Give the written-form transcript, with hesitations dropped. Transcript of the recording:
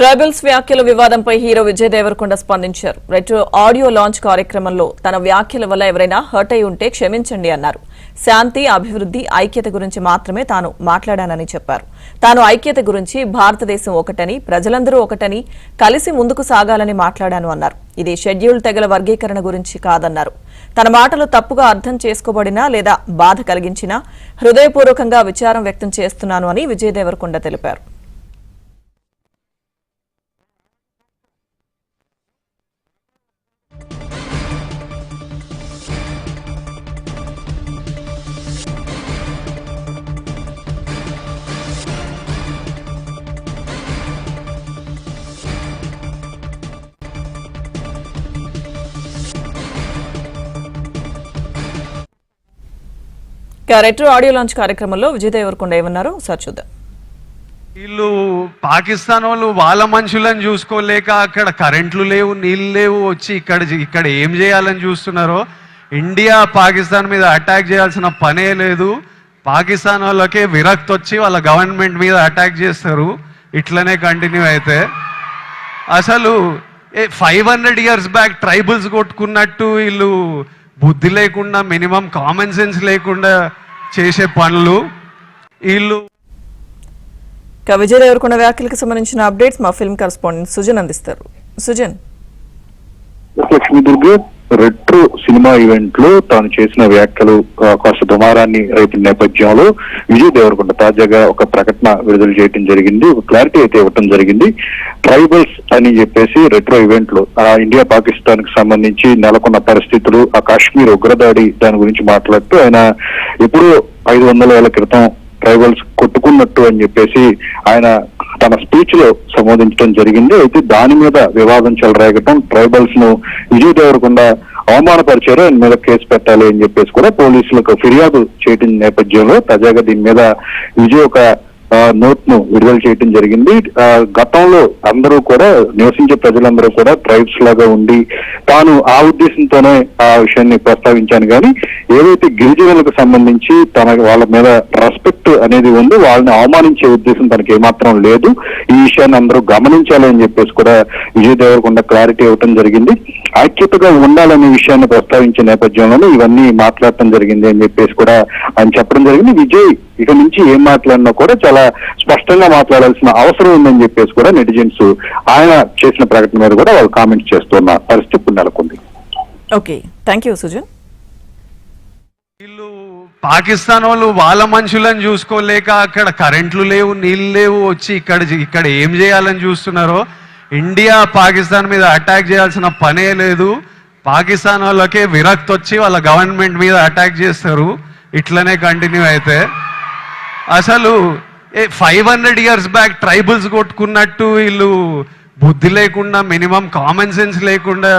Tribals వ్యాఖ్యల వివాదంపై hero Vijay Devarakonda స్పందించారు. రెట్రో ఆడియో లాంచ్ కార్యక్రమంలో తన వ్యాఖ్యల వల్ల ఎవరైనా హర్ట్ అయి ఉంటే క్షమించండి అన్నారు. శాంతి, అభివృద్ధి, ఐక్యత గురించి మాత్రమే తాను మాట్లాడానని చెప్పారు. తాను ఐక్యత గురించి, భారతదేశం ఒకటని, ప్రజలందరూ ఒకటని, కలిసి ముందుకు సాగాలని మాట్లాడాను అన్నారు. ఇది షెడ్యూల్ తెగల వర్గీకరణ గురించి కాదన్నారు. తన మాటలు తప్పుగా అర్థం చేసుకోబడినా లేదా బాధ కలిగించినా హృదయపూర్వకంగా విచారం వ్యక్తం చేస్తున్నాను అని విజయ్ దేవరకొండ తెలిపారు. రెట్రో ఆడియో లాంచ్ కార్యక్రమంలో విజయ్ దేవరకొండ ఏమన్నారు ఒకసారి చూద్దాం. వీళ్ళు పాకిస్తాన్ వాళ్ళు వాళ్ళ మనుషులను చూసుకోలేక అక్కడ కరెంట్లు లేవు, నీళ్ళు లేవు, వచ్చి ఇక్కడ ఏం చేయాలని చూస్తున్నారో. ఇండియా పాకిస్తాన్ మీద అటాక్ చేయాల్సిన పనే లేదు. పాకిస్తాన్ వాళ్ళకే విరక్తి వచ్చి వాళ్ళ గవర్నమెంట్ మీద అటాక్ చేస్తారు. ఇట్లనే కంటిన్యూ అయితే అసలు 500 years బ్యాక్ ట్రైబల్స్ కొట్టుకున్నట్టు వీళ్ళు బుద్ధి లేకుండా, మినిమం కామన్ సెన్స్ లేకుండా చేసే పనులు వీళ్ళు. విజయ్ దేవరకొండ వ్యాఖ్యలకు సంబంధించిన అప్డేట్స్ మా ఫిల్మ్ కరెస్పాండెంట్ సుజన్ అందిస్తారు. Sujan. Lakshmi Durga retro cinema event లో తాను చేసిన వ్యాఖ్యలు కాస్త దుమారాన్ని రైతుల నేపథ్యంలో విజయ్ దేవరకొండ తాజాగా ఒక ప్రకటన విడుదల చేయడం జరిగింది. ఒక క్లారిటీ అయితే ఇవ్వడం జరిగింది. ట్రైబల్స్ అని చెప్పేసి రెట్రో ఈవెంట్ లో ఇండియా పాకిస్తాన్ కి సంబంధించి నెలకొన్న పరిస్థితులు, ఆ కాశ్మీర్ ఉగ్రదాడి దాని గురించి మాట్లాడుతూ ఆయన ఎప్పుడో 500 ఏళ్ల క్రితం ట్రైబల్స్ కొట్టుకున్నట్టు అని చెప్పేసి ఆయన తన స్పీచ్ లో సంబోధించడం జరిగింది. అయితే దాని మీద వివాదం చెలరేగటం, ట్రైబల్స్ ను విజయ్ దేవరకొండ అవమానపరిచారు, ఆయన మీద కేసు పెట్టాలి అని చెప్పేసి కూడా పోలీసులకు ఫిర్యాదు చేయడం నేపథ్యంలో తాజాగా దీని మీద విజయ్ ఒక నోట్ ను విడుదల చేయడం జరిగింది. గతంలో అందరూ కూడా నివసించే ప్రజలందరూ కూడా ట్రైబ్స్ లాగా ఉండి తాను ఆ ఉద్దేశంతోనే ఆ విషయాన్ని ప్రస్తావించాను. కానీ ఏదైతే గిరిజనులకు సంబంధించి వాళ్ళ మీద రెస్పెక్ట్ అనేది ఉంది, వాళ్ళని అవమానించే ఉద్దేశం తనకి ఏమాత్రం లేదు. ఈ విషయాన్ని అందరూ గమనించాలి అని చెప్పేసి కూడా విజయ్ దేవరకొండ క్లారిటీ ఇవ్వడం జరిగింది. ఐక్యతగా ఉండాలనే విషయాన్ని ప్రస్తావించే నేపథ్యంలోనే ఇవన్నీ మాట్లాడటం జరిగింది అని చెప్పేసి కూడా ఆయన చెప్పడం జరిగింది. విజయ్ ఇక నుంచి ఏం మాట్లాడినా కూడా చాలా స్పష్టంగా మాట్లాడాల్సిన అవసరం ఉందని చెప్పేసి కూడా నెటిజన్స్ ఆయన చేసిన ప్రకటన మీద కూడా వాళ్ళు కామెంట్స్ చేస్తున్న పరిస్థితి నెలకొంది. Okay, thank you Sujan. వీళ్ళు పాకిస్తాన్ వాళ్ళు వాళ్ళ మనుషులను చూసుకోలేక అక్కడ కరెంట్లు లేవు, నీళ్ళు లేవు, వచ్చి ఇక్కడ ఏం చేయాలని చూస్తున్నారో. ఇండియా పాకిస్తాన్ మీద అటాక్ చేయాల్సిన పనే లేదు. పాకిస్తాన్ వాళ్ళకే విరక్తి వచ్చి వాళ్ళ గవర్నమెంట్ మీద అటాక్ చేస్తారు. ఇట్లనే కంటిన్యూ అయితే అసలు 500 years బ్యాక్ ట్రైబల్స్ కొట్టుకున్నట్టు వీళ్ళు బుద్ధి లేకుండా, మినిమం కామన్ సెన్స్ లేకుండా